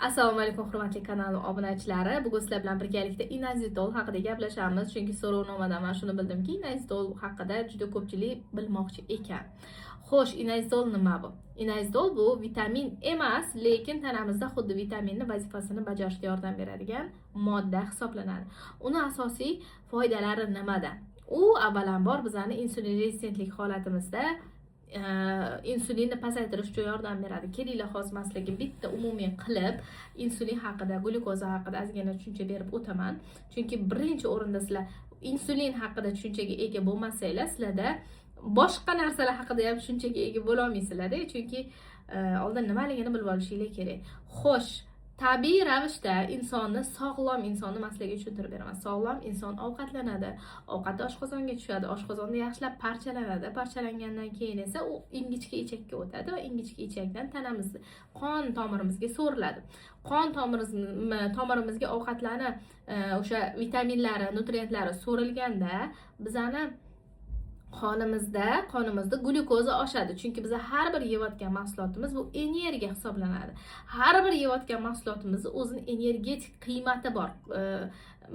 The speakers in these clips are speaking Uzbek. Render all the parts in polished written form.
Assalomu alaykum hurmatli kanalim obunachilari. Bugun sizlar bilan birgalikda inazitol haqida gaplashamiz. Chunki so'rovnomadan men shuni bildimki, inazitol haqida juda ko'pchilik bilmoqchi ekan. Xo'sh, inazitol nima bu? Inazitol bu vitamin emas, lekin tanamizda xuddi vitaminning vazifasini bajarishga yordam beradigan modda hisoblanadi. Uni asosiy foydalari nimada? U avvalambor bizani insulin rezistentlik holatimizda insulinni pasaytirish uchun yordam beradi. Kelinglar hozir men sizlarga bitta umumiy qilib insulin haqida, glyukoza haqida ozgina tushuncha berib o'taman. Chunki birinchi o'rinda sizlar insulin haqida tushunchaga ega bo'lmasanglar, sizlarda boshqa narsalar haqida ham tushunchaga ega bo'la olmaysizlar-da. Chunki oldin nimaligini bilib olishinglar kerak. Xo'sh, tabiiy ravishda insonni, sog'lom insonni men sizlarga tushuntirib beraman. Sog'lom inson ovqatlanadi. Ovqatni oshqozonga tushadi. Oshqozonda yaxshilab parchalanadi. Parchalangandan keyin esa u ingichka ichakka o'tadi va ingichka ichakdan tanamizda qon tomirimizga so'riladi. Qon tomirimizga ovqatlarni o'sha vitaminlari, nutriyentlari so'rilganda bizani qonimizda glyukoza oshadi. Chunki biz har bir yeyotgan mahsulotimiz bu energiya hisoblanadi. Har bir yeyotgan mahsulotimizning o'zining energetik qiymati bor.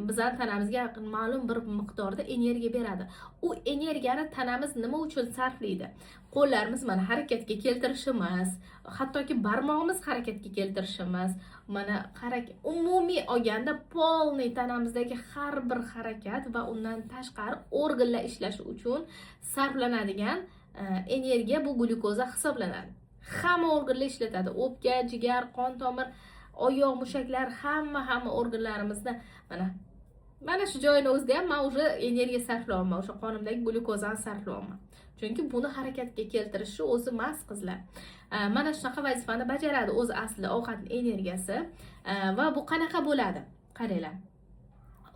Bizning tanamizga ma'lum bir miqdorda energiya beradi. U energiyani tanamiz nima uchun sarflaydi? Qo'llarimiz mana harakatga keltirishimiz, hattoki barmog'imiz harakatga keltirishimiz, mana umumiy olganda polniy tanamizdagi har bir harakat va undan tashqari organlar ishlashi uchun sarflanadigan energiya bu glyukoza hisoblanadi. Hamma organlar ishlatadi. O'pka, jigar, qon tomir, oyoq, mushaklar, hamma organlarimizni mana shu joyini o'zida ham men o'sha energiya sarflayapman, o'sha qonimdagi glyukozani sarflayapman. Chunki buni harakatga keltirishni o'zi emas qizlar. Mana shunaqa vazifani bajaradi o'zi asli ovqatning energiyasi. Va bu qanaqa bo'ladi? Qaranglar.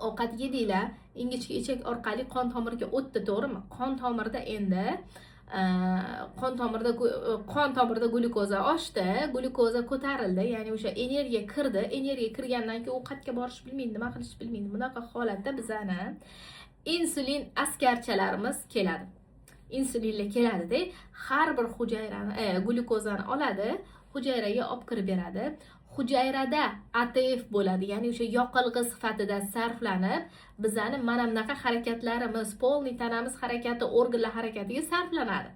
Ovqat yedinglar, ingichka ichak orqali qon tomiriga o'tdi, to'g'rimi? Qon tomirda endi qon tomirda glyukoza oshdi, glyukoza ko'tarildi, ya'ni o'sha energiya kirdi. Energiya kirgandan keyin u qayerga borish bilmaydi, nima qilish bilmaydi. Bunaqa holatda bizani insulin askarchalarimiz keladi. Insulinlar keladi-da, har bir hujayrani glyukozani oladi, hujayraga olib kirib beradi. Hujayrada ATF bo'ladi, ya'ni o'sha yoqilg'i sifatida sarflanib, bizani mana bunaqa harakatlarimiz, polniy tanamiz harakati, organlar harakatiga sarflanadi.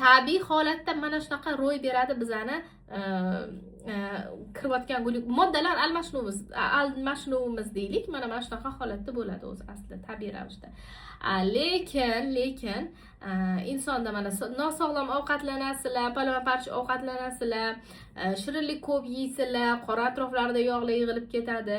Tabiiy holatda mana shunaqa ro'y beradi bizani kirayotgan moddalar almashinuvimiz deylik, mana shunaqa holatda bo'ladi o'zi aslida tabiiy ravishda. Lekin insonda mana nosog'lom ovqatlanasizlar, palama-parcha ovqatlanasizlar, shirinlik ko'p yeysizlar, qora atroflarida yog'lar yig'ilib ketadi.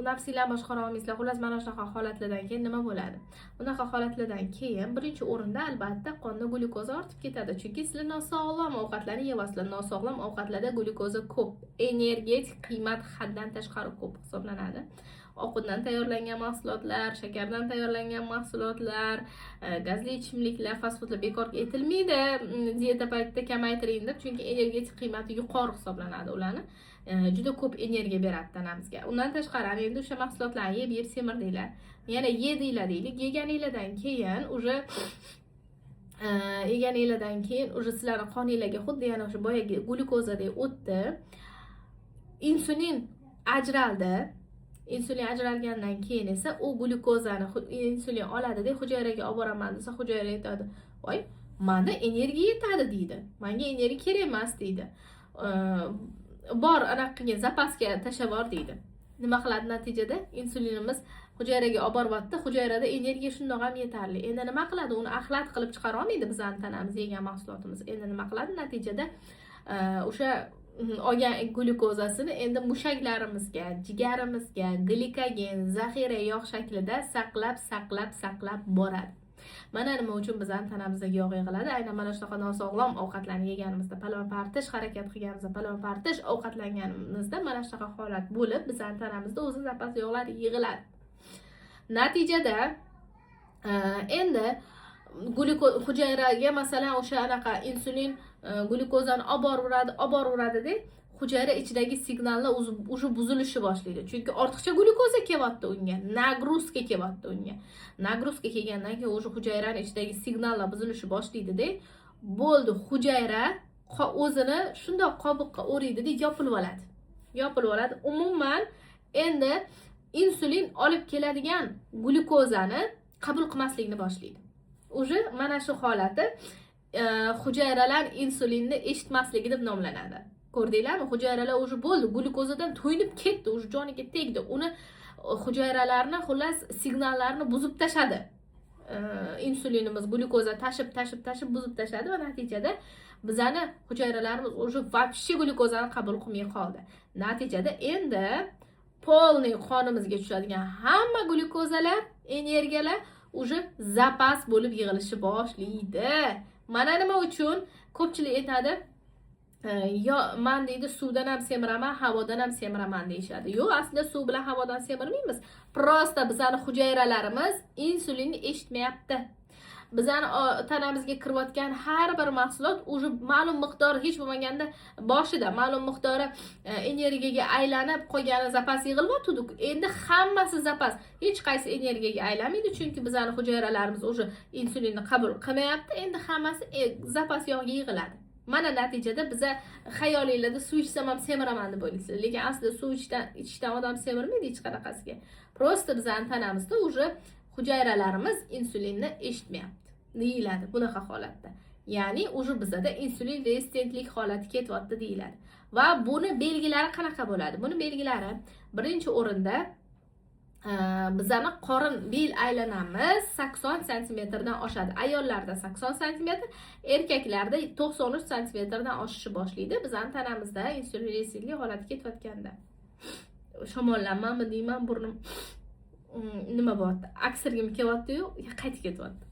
Nafsinglarni boshqara olmaysizlar. Xullas mana shunaqa holatlardan keyin nima bo'ladi? Bunaqa holatlardan keyin birinchi o'rinda albatta qonda glyukoza ortib ketadi. Chunki sizlar nosog'lom ovqatlarni yeyapsizlar. Nosog'lom ovqatlarda glyukoza ko'p, energetik qiymat haddan tashqari ko'p hisoblanadi. Ovqatdan tayyorlangan mahsulotlar, shakardan tayyorlangan mahsulotlar, gazli ichimliklar, fast foodlar bekorga aytilmaydi. Dieta paytida kamaytiring deb, chunki energetik qiymati yuqori hisoblanadi ularni. Juda ko'p energiya beradi tanamizga. Undan tashqari endi o'sha mahsulotlarni yeb semirdinglar. Yana yedinglar deylik. Yeganinglardan keyin o'sha sizlarning qoninglarga xuddi yana o'sha boyagi glyukozadek o'tdi. Insulin ajraldi. Insulin ajralgandan keyin esa u glyukozani insulin oladi-da, hujayraga olib boraman desa, hujayra aytadi: "Voy, menda energiya yetadi" deydi. "Menga energiya kerak emas" deydi. "Bor, anaqaga zapaska tashlab deydi. Nima qiladi natijada? Insulinimiz hujayraga olib boryapti. Hujayrada energiya shundoq ham yetarli. Endi nima qiladi? Uni axlat qilib chiqara olmaydi bizning tanamiz yegan mahsulotimiz. Endi nima qiladi? Natijada o'sha olgan glyukozasini endi mushaklarimizga, jigarimizga glikogen, zaxira yog' shaklida saqlab boradi. Mana nima uchun bizning tanamizdagi yog' yig'iladi? Aynan mana shunaqa nosog'lom ovqatlarni yeganimizda, palama-partish harakat qilganimizda, palama-partish ovqatlanganimizda mana shunaqa holat bo'lib, bizning tanamizda o'zi zapas yog'lar yig'iladi. Natijada endi hujayraga masalan o'sha anaqa insulin glyukozani olib boraveradi-da, hujayra ichidagi signallar o'sha buzilishni boshlaydi. Chunki ortiqcha glyukoza kelyapti unga, nagruzka kelyapti unga. Nagruzka kelgandan keyin o'sha hujayraning ichidagi signallar buzilishni boshlaydi-da, bo'ldi, hujayra o'zini shundoq qobiqqa o'raydi-da, yopilib oladi. yopilib oladi. Umuman endi insulin olib keladigan glyukozani qabul qilmaslikni boshlaydi. Уже mana shu holati hujayralar insulinni eshitmasligi deb nomlanadi. Ko'rdinglarmi? Hujayralar уже bo'ldi, glyukozadan to'yinib ketdi, уже joniga tegdi. Uni hujayralarni xullas signallarni buzib tashadi. Insulinimiz glyukoza tashib buzib tashladi va natijada bizani hujayralarimiz уже вообще glyukozani qabul qilmay qoldi. Natijada endi polniy qonimizga tushadigan hamma glyukozalar, energiyalar уже zapas bo'lib yig'ilishi boshlaydi. Mana nima uchun ko'pchilik aytadi, yo men deydi suvdan ham semiraman, havodan ham semiraman deyishadi. Yo'q, aslida suv bilan havodan semirmaymiz. Prosta bizani hujayralarimiz insulinni eshitmayapti. Bizani tanamizga kirayotgan har bir mahsulot уже ma'lum miqdor, hech bo'lmaganda boshida ma'lum miqdori energiyaga aylanib qolgani zapas yig'ilyapti. Endi hammasi zapas, hech qaysi energiyaga aylanmaydi, chunki bizani hujayralarimiz уже insulinni qabul qilmayapti. Endi hammasi zapas yog'iga yig'iladi. Mana natijada biza xayolinglarda suv ichsam ham semiraman deb o'ylaysiz, lekin aslida suv ichishdan odam semirmaydi hech qanaqasiga. Prosta bizani tanamizda уже hujayralarimiz insulinni eshitmayapti deyiladi bunaqa holatda. Ya'ni уже bizada insulin rezistentlik holati ketyapti deyiladi. Va buni belgilari qanaqa bo'ladi? Buni belgilari birinchi o'rinda bizani qorin bel aylanamiz 80 sm dan oshadi. Ayollarda 80 sm, erkaklarda 93 sm dan oshishi boshlaydi. Bizani tanamizda insulin rezistentlik holati ketyapganda. Shamollanmanmi deyman, burnim nima bo'lyapti? Aksirgim kelyapti-yu, qaytib ketyapti.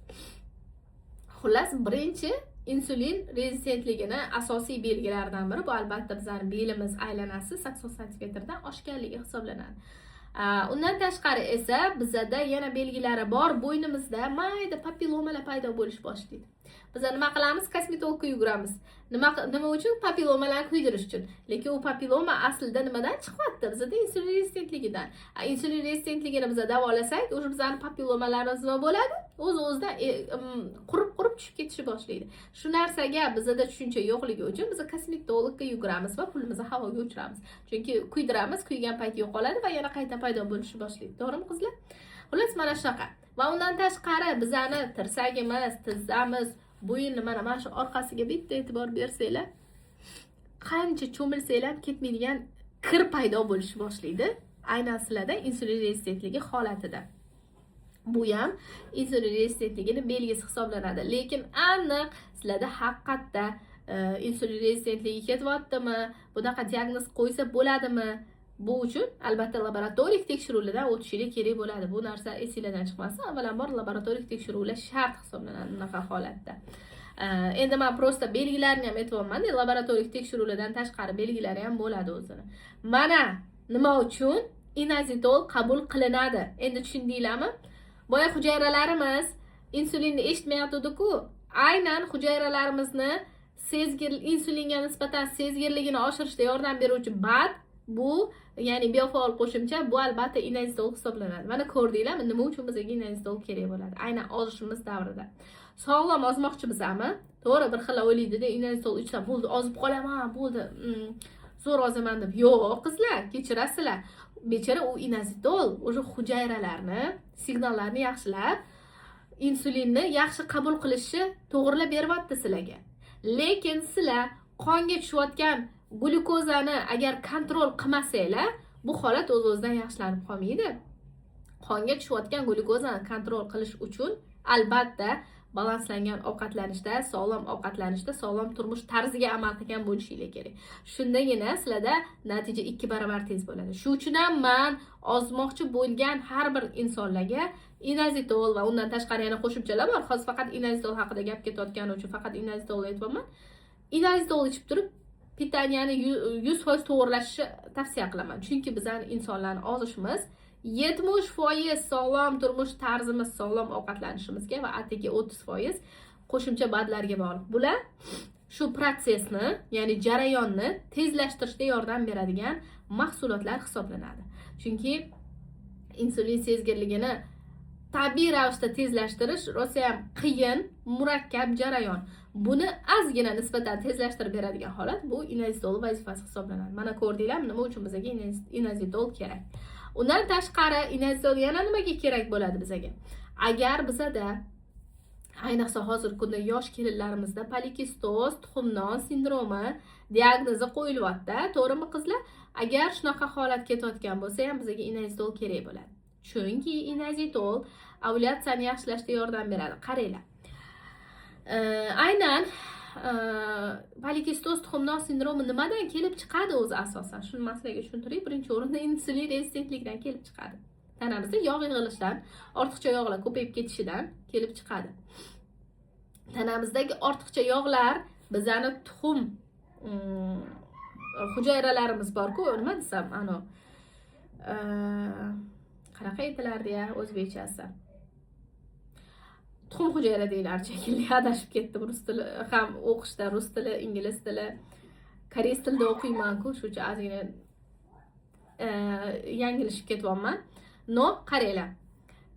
Xullas, birinchi insulin rezistentligini asosiy belgilaridan biri bu albatta bizning belimiz aylanasi 80 sm dan oshganligi hisoblanadi. Undan tashqari esa bizada yana belgilari bor. Bo'ynimizda mayda papilomalar paydo bo'lish boshlaydi. Biz nima qilamiz? Kosmetologga yuguramiz. Nima uchun? Papilomalarni kuydirish uchun. Lekin u papiloma aslida nimadan chiqyapti? Bizada insulin rezistentligidan. Insulin rezistentligini biz davolasak, o'sha bizning papilomalarimiz nima bo'ladi? O'z-o'zidan qurib tushib ketishi boshlaydi. Shu narsaga bizada tushuncha yo'qligi uchun biz kosmetologga yuguramiz va pulimizni havoga uchiramiz. Chunki kuydiramiz, kuygan payti yo'qoladi va yana qayta paydo bo'lishi boshlaydi. To'g'rimi qizlar? Xullas mana shunaqa. Va undan tashqari bizani tirsagimiz, tizzamiz, bo'yinni mana shu orqasiga bitta e'tibor bersanglar, qancha cho'milsanglar ketmaydigan kir paydo bo'lishi boshlaydi. Aynan sizlarda insulin rezistentligi holatida. Bu ham insulin rezistentligining belgisi hisoblanadi. Lekin aniq sizlarda haqiqatda insulin rezistentligi ketyaptimi, bunaqa diagnoz qo'ysa bo'ladimi? Bu uchun albatta laboratoriya tekshiruvlardan o'tishingiz kerak bo'ladi. Bu narsa esingizdan chiqmasin. Avvalambor laboratoriya tekshiruvlar shart hisoblanadi bunaqa holatda. Endi men prosta belgilarini ham aytyapman. Laboratoriya tekshiruvlardan tashqari belgilari ham bo'ladi o'zini. Mana nima uchun inazitol qabul qilinadi. Endi tushundinglarmi? Boya hujayralarimiz insulinni eshitmayotdi-ku, aynan hujayralarimizni insulinga nisbatan sezgirligini oshirishda yordam beruvchi bad bu, ya'ni biofaol qo'shimcha, bu albatta inazitol hisoblanadi. Mana ko'rdinglarmi, nima uchun bizga inazitol kerak bo'ladi? Aynan ozishimiz davrida. Sog'lom ozmoqchimizmi? To'g'ri, bir xil o'ylaydi-da, inazitol ichsam bo'ldi, ozib qolaman, bo'ldi. Zo'r ozaman deb. Yo'q, qizlar, kechirasizlar. Bechara u inazitol o'sha hujayralarni, signallarni yaxshilab, insulinni yaxshi qabul qilishni to'g'rilab beryapti sizlarga. Lekin sizlar qonga tushayotgan glyukozani agar kontrol qilmasanglar, bu holat o'z-o'zidan yaxshilanib qolmaydi. Qonga tushayotgan glyukozani kontrol qilish uchun albatta balanslangan ovqatlanishda, sog'lom ovqatlanishda, sog'lom turmush tarziga amal qilgan bo'lishingiz kerak. Shundagina sizlarda natija 2 barobar tez bo'ladi. Shu uchun ham men ozmoqchi bo'lgan har bir insonlarga inazitol va undan tashqari yana qo'shimchalar bor. Hozir faqat inazitol haqida gap ketayotgani uchun faqat inazitol aytibman. Inazitol ichib turib pitaniyani 100% to'g'rilashni tavsiya qilaman. Chunki bizning insonlarning ozishimiz 70% sog'lom turmush tarzimiz, sog'lom ovqatlanishimizga va atigi 30% qo'shimcha badlarga bog'liq. Bular shu prosesni, ya'ni jarayonni tezlashtirishga yordam beradigan mahsulotlar hisoblanadi. Chunki insulin sezgirligini tabiiy ravishda tezlashtirish rosa ham qiyin, murakkab jarayon. Buni ozgina nisbatan tezlashtirib beradigan holat bu inazitol vazifasi hisoblanadi. Mana ko'rdinglarmi, nima uchun bizga inazitol kerak. Undan tashqari inazitol yana nimaga kerak bo'ladi bizga? Agar bizada ayniqsa hozirgi kunda yosh kelinlarimizda polikistoz tuxumnon sindromi diagnozi qo'yilyapti, to'g'rimi qizlar? Agar shunaqa holat ketayotgan bo'lsa ham bizga inazitol kerak bo'ladi. Chunki inazitol ovulyatsiyani yaxshilashga yordam beradi. Qaranglar. Aynan polikistoz tuxumnon sindromi nimadan kelib chiqadi o'zi asosan? Shuni masalaga tushuntiring. Birinchi o'rinda insulin rezistentlikdan kelib chiqadi. Tanamizda yog' yig'ilishidan, ortiqcha yog'lar ko'payib ketishidan kelib chiqadi. Tanamizdagi ortiqcha yog'lar bizani tuxum hujayralarimiz bor-ku, nima desam, qanaqa aytilardi ya o'zbekchasi? Tuxum hujayra deyiladi shekilli, adashib ketdim. Rus tili ham o'qishda, rus tili, ingliz tili, koreys tilida o'qiyman-ku, shuning uchun ozgina yanglishib ketyapman. No, qaranglar.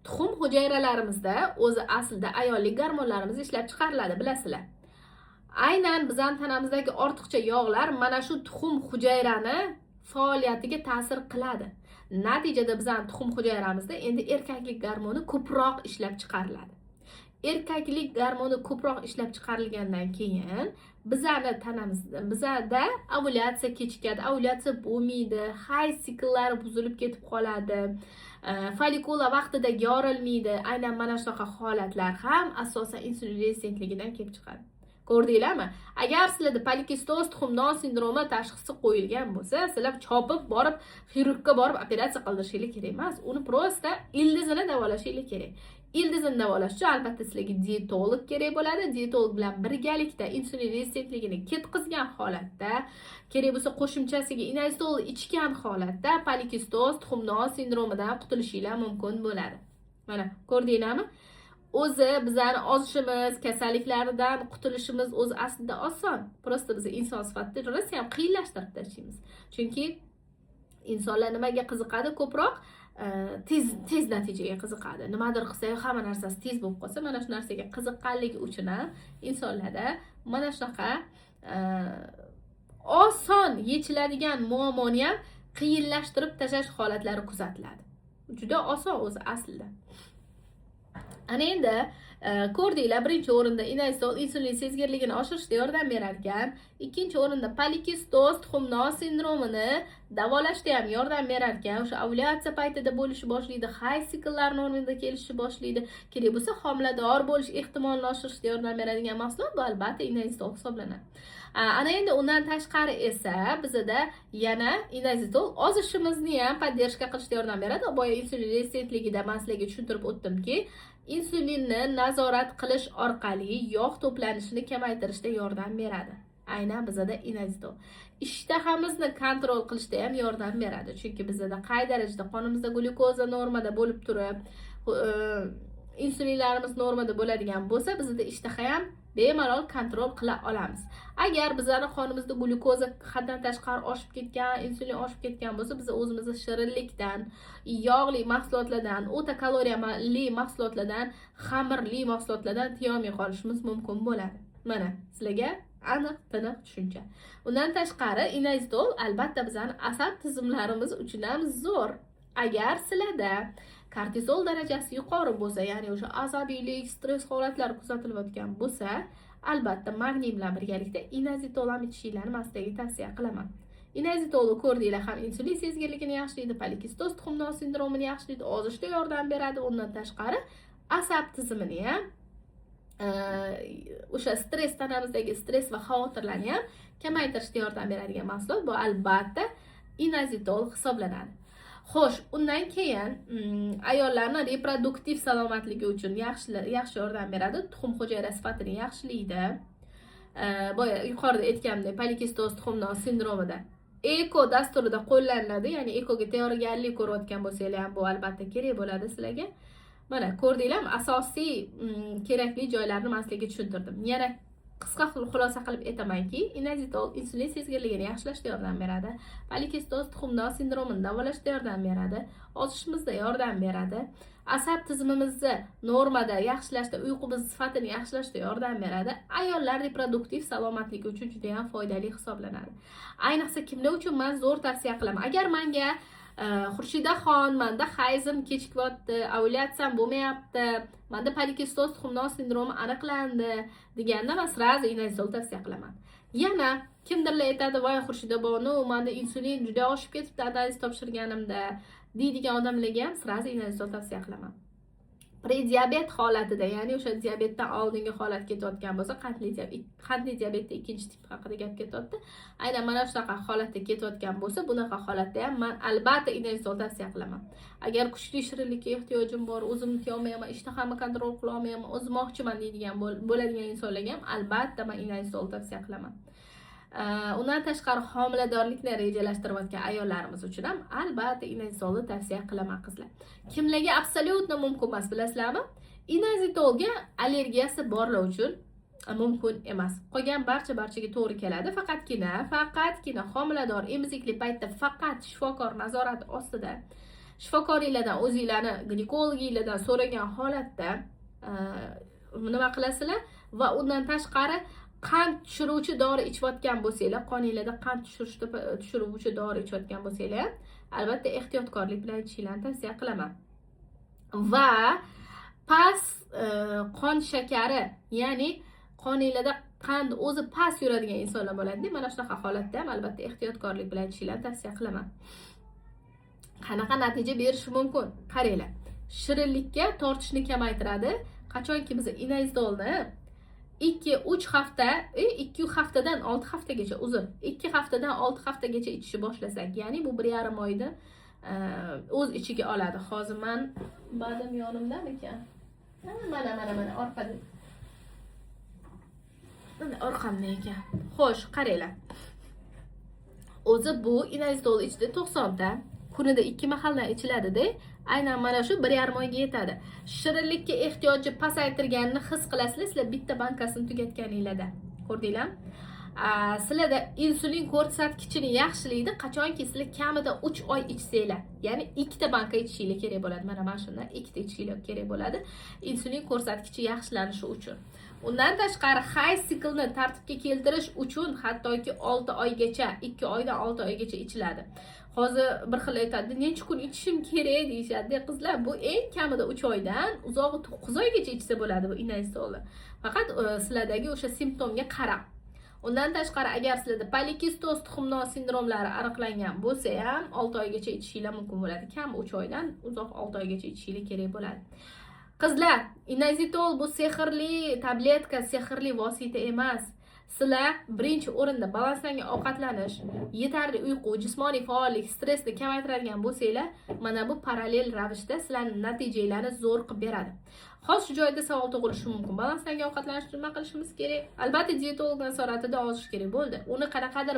Tuxum hujayralarimizda o'zi aslida ayollik gormonlarimiz ishlab chiqariladi, bilasizlar. Aynan bizning tanamizdagi ortiqcha yog'lar mana shu tuxum hujayrani faoliyatiga ta'sir qiladi. Natijada bizning tuxum hujayramizda endi erkaklik gormoni ko'proq ishlab chiqariladi. Erkaklik gormoni ko'proq ishlab chiqarilgandan keyin bizning tanamizda bizada ovulyatsiya kechikadi, ovulyatsiya bo'lmaydi, hayz sikllari buzilib ketib qoladi. Folikula vaqtida yorilmaydi. Aynan mana shunaqa holatlar ham asosan insulin rezistentligidan kelib chiqadi. Ko'rdinglarmi? Agar sizlarda polikistoz tuxumnon sindromi tashxisi qo'yilgan bo'lsa, sizlar chopib borib xirurgga borib operatsiya qildirishingiz kerak emas. Uni prosta ildizini davolashingiz kerak. Ildizini davolash uchun albatta sizlarga dietolog kerak bo'ladi. Dietolog bilan birgalikda insulin rezistentligini ketkizgan holatda, kerak bo'lsa qo'shimchasiga inazitol ichgan holatda polikistoz tuxumnon sindromidan qutulishingiz mumkin bo'ladi. Mana ko'rdinglarmi? O'zi bizning ozishimiz, kasalliklardan qutulishimiz o'zi aslida oson. Prosta biz inson sifatida rosa ham qiyinlashtirib tashlaymiz. Chunki insonlar nimaga qiziqadi ko'proq? Tez natijaga qiziqadi. Nimadir qilsa, hamma narsasi tez bo'lib qolsa, mana shu narsaga qiziqqanligi uchun ham insonlarda mana shunaqa oson yechiladigan muammoni ham qiyinlashtirib tashlash holatlari kuzatiladi. Juda oson o'zi aslida. Ana endi ko'rdinglar, birinchi o'rinda inazitol insulin sezgirligini oshirishga yordam berar ekan, ikkinchi o'rinda polikistoz tuxumnon sindromini davolashda ham yordam berar ekan. O'sha ovulyatsiya paytida bo'lishi boshlaydi, hayz siklllar normada kelishi boshlaydi. Kerak bo'lsa homilador bo'lish ehtimolini oshirishga yordam beradigan mahsulot bu albatta inazitol hisoblanadi. Ana endi undan tashqari esa bizda yana inazitol ozishimizni ham poddershka qilishga yordam beradi. Boya insulin rezistentligida man sizlarga tushuntirib o'tdimki, insulinni nazorat qilish orqali yog' to'planishini kamaytirishda yordam beradi. Aynan bizda inazitol. Ishtahamizni kontrol qilishda ham yordam beradi. Chunki bizda qay darajada qonimizda glyukoza normada bo'lib turib, insulinlarimiz normada bo'ladigan bo'lsa, bizda ishtaha ham bemalol kontrol qila olamiz. Agar bizning qonimizda glyukoza haddan tashqari oshib ketgan, insulin oshib ketgan bo'lsa, biz o'zimizni shirinlikdan, yog'li mahsulotlardan, o'ta kaloriyali mahsulotlardan, xamirli mahsulotlardan tiyolmay qolishimiz mumkin bo'ladi. Mana sizlarga aniq tiniq tushuncha. Undan tashqari inazitol albatta bizning asab tizimlarimiz uchun ham zo'r. Agar sizlarda kortizol darajasi yuqori bo'lsa, ya'ni o'sha asabiylik, stress holatlari kuzatilayotgan bo'lsa, albatta magniy bilan birgalikda inazitol ham ichishingizni men sizlarga tavsiya qilaman. Inazitolni ko'rdinglar, ham insulin sezgirligini yaxshilaydi, polikistoz tuxumnon sindromini yaxshilaydi, ozishga yordam beradi. Undan tashqari asab tizimini ham o'sha stress, tanamizdagi stress va xavotirlarni ham kamaytirishga yordam beradigan mahsulot bu albatta inazitol hisoblanadi. Xo'sh, undan keyin ayollarni reproduktiv salomatligi uchun yaxshi yordam beradi. Tuxum hujayra sifatini yaxshilaydi. Boya yuqorida aytganimdek, polikistoz tuxumnon sindromida eko dasturida qo'llaniladi. Ya'ni ekoga tayyorgarlik ko'rayotgan bo'lsangiz ham bu albatta kerak bo'ladi sizlarga. Mana ko'rdinglarmi, asosiy kerakli joylarni men sizlarga tushuntirdim. Yana qisqa xulosa qilib aytamanki, inazitol insulin sezgirligini yaxshilashda yordam beradi. Polikistoz tuxumdon sindromini davolashda yordam beradi. Ozishimizda yordam beradi. Asab tizimimizni normada yaxshilashda, uyqumiz sifatini yaxshilashda yordam beradi. Ayollar reproduktiv salomatligi uchun juda ham foydali hisoblanadi. Ayniqsa kimlar uchun men zo'r tavsiya qilaman. Agar menga Xurshidaxon, menda hayzim kechikyapti, ovulyatsiyam bo'lmayapti, menda polikistoz tuxumdon sindromi aniqlandi deganda men sразу inazitol tavsiya qilaman. Yana kimdirlar aytadi, "Voy Xurshidabonu, menda insulin juda oshib ketibdi analiz topshirganimda" deydigan odamlarga ham sразу inazitol tavsiya qilaman. Prediabet holatida, ya'ni o'sha diabetdan oldingi holat ketayotgan bo'lsa, qandli diabetda ikkinchi tip haqida gap ketyapti. Aynan mana shunaqa holatda ketayotgan bo'lsa, bunaqa holatda ham men albatta inazitol tavsiya qilaman. Agar kuchli shirinlikka ehtiyojim bor, o'zimni tiyolmayman, ishtahamni kontrol qila olmayman, o'zmoqchiman deydigan bo'ladigan insonlarga ham albatta men inazitol tavsiya qilaman. Undan tashqari homiladorlikni rejalashtirayotgan ayollarimiz uchun ham albatta inazitolni tavsiya qilaman qizlar. Kimlarga absolyutno mumkin emas bilasizlarmi? Inazitolga allergiyasi borlar uchun mumkin emas. Qolgan barchaga to'g'ri keladi. Faqatgina homilador emizikli paytda faqat shifokor nazorati ostida shifokorlardan o'zingizlarni ginekologingizlardan so'ragan holatda nima qilasizlar va undan tashqari qand tushiruvchi dori ichayotgan bo'lsanglar, qoningizda qand tushiruvchi dori ichayotgan bo'lsanglar, albatta ehtiyotkorlik bilan ichishingizni tavsiya qilaman. Va past qon shakari, ya'ni qoningizda qand o'zi past yuradigan insonlar bo'ladi. Mana shunaqa holatda ham albatta ehtiyotkorlik bilan ichishingizni tavsiya qilaman. Qanaqa natija berishi mumkin? Qaranglar. Shirinlikka tortishni kamaytiradi. Qachonki biz inazitolni 2-3 hafta, 2 haftadan 6 haftagacha 2 haftadan 6 haftagacha ichishni boshlasak, ya'ni bu 1,5 oyda o'z ichiga oladi. Hozir men badim yonimdan ekan. Mana orqada. Mana orqamda ekan. Xo'sh, qaranglar. O'zi bu inazitol ichida 90 ta, kunida 2 mahaldan ichiladi-da. Aynan mana shu 1,5 oyga yetadi. Shirinlikka ehtiyojni pasaytirganini his qilasizlar, sizlar bitta bankasini tugatganingizda. Ko'rdinglarmi? Sizlarda insulin ko'rsatkichini yaxshilaydi qachonki sizlar kamida 3 oy ichsanglar. Ya'ni 2 ta banka ichishingiz kerak bo'ladi. Mana shundan 2 ta ichishingiz kerak bo'ladi. Insulin ko'rsatkichi yaxshilanishi uchun. Undan tashqari hayz siklni tartibga keltirish uchun hattoki 6 oygacha, 2 oydan 6 oygacha ichiladi. Hozir bir xil aytadi, necha kun ichishim kerak deyishadi. Qizlar, bu eng kamida 3 oydan uzog'i 9 oygacha ichsa bo'ladi bu inazitolni. Faqat sizlardagi o'sha simptomga qarab. Undan tashqari agar sizlarda polikistoz tuxumdon sindromlari aniqlangan bo'lsa ham 6 oygacha ichishingiz mumkin bo'ladi. Kam 3 oydan uzoq 6 oygacha ichishingiz kerak bo'ladi. Qizlar, inazitol bu sehrli tabletka, sehrli vosita emas. Sizlar birinchi o'rinda balanslangan ovqatlanish, yetarli uyqu, jismoniy faollik, stressni kamaytiradigan bo'lsanglar, mana bu parallel ravishda sizlarning natijalarini zo'r qilib beradi. Hozir shu joyda savol tug'ilishi mumkin. Balanslangan ovqatlanish nima qilishimiz kerak? Albatta dietolog nazoratida ozish kerak bo'ldi. Uni qanaqadir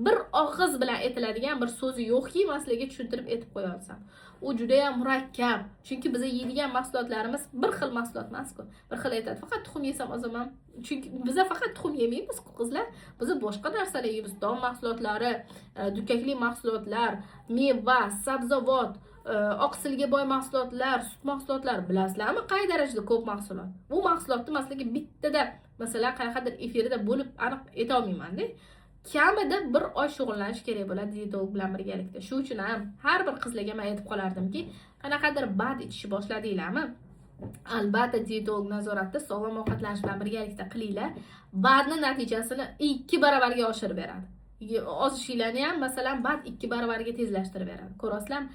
bir og'iz bilan aytiladigan bir so'zi yo'qki, men sizlarga tushuntirib aytib qo'ya olsam. U juda ham murakkab. Chunki biz yeydigan mahsulotlarimiz bir xil mahsulot emas-ku. Bir xil aytadi, faqat tuxum yesam ozaman. Chunki biz faqat tuxum yemaymiz-ku qizlar. Biz boshqa narsalar yeymiz. Don mahsulotlari, dukkakli mahsulotlar, meva, sabzavot, oqsilga boy mahsulotlar, sut mahsulotlar, bilasizlarmi? Qay darajada ko'p mahsulot. Bu mahsulotni masalan bittada, masalan, qanaqadir efirda bo'lib aniq ayta olmayman-da. Kamida 1 oy shug'ullanish kerak bo'ladi dietolog bilan birgalikda. Shu uchun ham har bir qizlarga men aytib qolardimki, qanaqadir bad ichishni boshladinglarmi? Albatta dietolog nazoratida sog'lom ovqatlanish bilan birgalikda qilinglar. Badning natijasini 2 barobarga oshirib beradi. Ozishinglarni ham masalan bad 2 barobarga tezlashtirib beradi. Ko'rasizlarmi?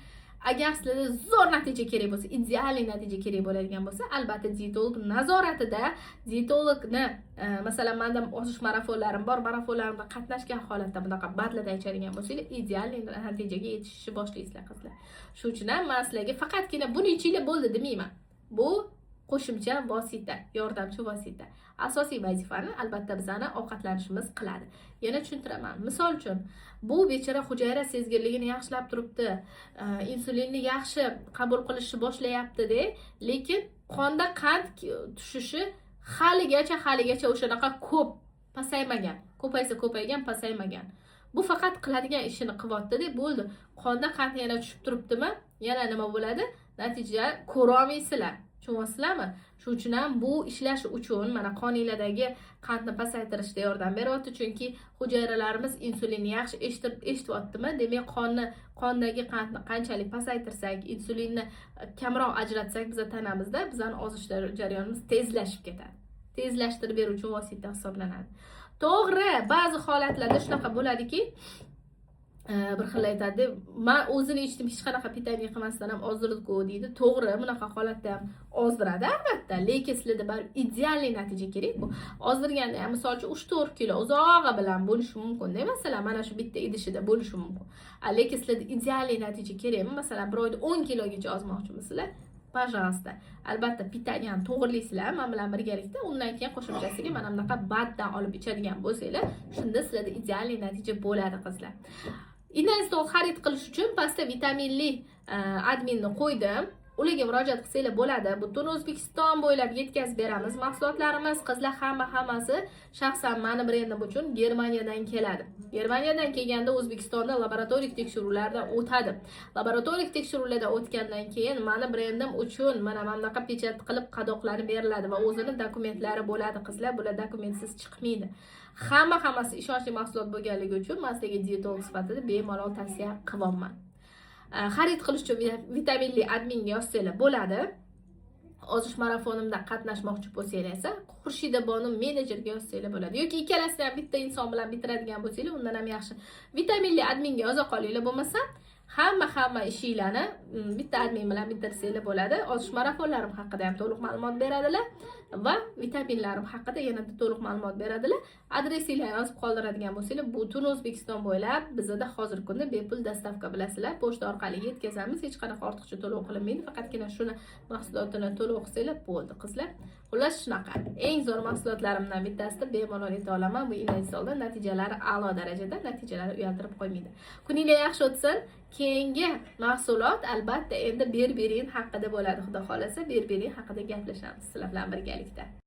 Agar sizlarga zo'r natija kerak bo'lsa, ideal natija kerak bo'ladigan bo'lsa, albatta dietolog nazoratida, dietologni masalan menda ozish marafonlarim bor, marafonlarimda qatnashgan holatda bunaqa badlarda ichadigan bo'lsangiz, ideal natijaga yetishishni boshlaysiz qizlar. Shu uchun ham men sizlarga faqatgina buni ichinglar bo'ldi demayman. Bu qo'shimcha vosita, yordamchi vosita. Asosiy vazifani albatta bizani ovqatlanishimiz qiladi. Yana tushuntiraman. Misol uchun, bu bechora hujayra sezgirligini yaxshilab turibdi, insulinni yaxshi qabul qilishni boshlayapti-da, lekin qonda qand tushishi haligacha o'shanaqa ko'p pasaymagan. Ko'paysa ko'paygan, pasaymagan. Bu faqat qiladigan ishini qilyapti-da, bo'ldi. Qonda qand yana tushib turibdimi? Yana nima bo'ladi? Natija ko'ra olmaysizlar. Tushunyapsizlarmi? Shuning uchun ham bu ishlash uchun mana qoninglardagi qandni pasaytirishda yordam beryapti, chunki hujayralarimiz insulinni yaxshi eshityaptimi? Demak, qondagi qandni qanchalik pasaytirsak, insulinni kamroq ajratsak biz tanamizda bizning ozish jarayonimiz tezlashib ketadi. Tezlashtirib beruvchi vosita hisoblanadi. To'g'ri, ba'zi holatlarda shunaqa bo'ladiki, bir xil aytadi, men o'zini ichdim hech qanaqa vitamin qilmasdan ham ozdirdi-ku deydi. To'g'ri, bunaqa holatda ham ozdiradi albatta, lekin sizlarda bir ideal natija kerak bu. Ozdirganda ham misol uchun 3-4 kilo uzog'i bilan bo'lishi mumkin-da, masalan, mana shu bitta idishida bo'lishi mumkin. Lekin sizlarda ideal natija kerakmi? Masalan, bir oyda 10 kilogacha ozmoqchimisizlar? Пожалуйста. Albatta pitani ham to'g'rilaysizlar, men bilan birgalikda. Undan keyin qo'shimchasiga mana bunaqa baddan olib ichadigan bo'lsanglar, shunda sizlarda ideal natija bo'ladi, qizlar. Inestol xarid qilish uchun pastda vitaminli adminni qo'ydim. Ularga murojaat qilsanglar bo'ladi. Butun O'zbekiston bo'ylab yetkazib beramiz. Mahsulotlarimiz qizlar hammasi shaxsan meni brendim uchun Germaniyadan keladi. Germaniyadan kelganda O'zbekistonda laboratoriya tekshiruvlardan o'tadi. Laboratoriya tekshiruvlardan o'tgandan keyin meni brendim uchun mana bunaqa pechat qilib qadoqlanib beriladi va o'zining dokumentlari bo'ladi, qizlar. Bular dokumentsiz chiqmaydi. Hammasi ishonchli mahsulot bo'lganligi uchun men sizga diyetolog sifatida bemalol tavsiya qilaman. Xarid qilish uchun vitaminli adminga yozsanglar bo'ladi. Ozish marafonimda qatnashmoqchi bo'lsanglar esa Xurshida Bonim menejerga yozsanglar bo'ladi. Yoki ikkalasini ham bitta inson bilan bitiradigan bo'lsanglar, undan ham yaxshi. Vitaminli adminga yoza qolinglar, bo'lmasa hamma ishinglarni bitta admin bilan bitirsanglar bo'ladi. Ozish marafonlarim haqida ham to'liq ma'lumot beradilar va vitaminlarim haqida yana to'liq ma'lumot beradilar. Adresinglarni yozib qoldiradigan bo'lsanglar, butun O'zbekiston bo'ylab bizda hozirgi kunda bepul dostavka bilasizlar. Pochta orqali yetkazamiz. Hech qanaqa ortiqcha to'lov qilinmaydi. Faqatgina shuni mahsulotini to'lov qilsanglar bo'ldi, qizlar. Xullas shunaqa. Eng zo'r mahsulotlarimdan bittasida bemalol ayta olaman. Bu Inestolda natijalari a'lo darajada, natijalari uyaltirib qo'ymaydi. Kuninglar yaxshi o'tsin. Keyingi mahsulot albatta endi berberin haqida bo'ladi. Xudo xolasa berberin haqida gaplashamiz sizlar bilan birgalikda.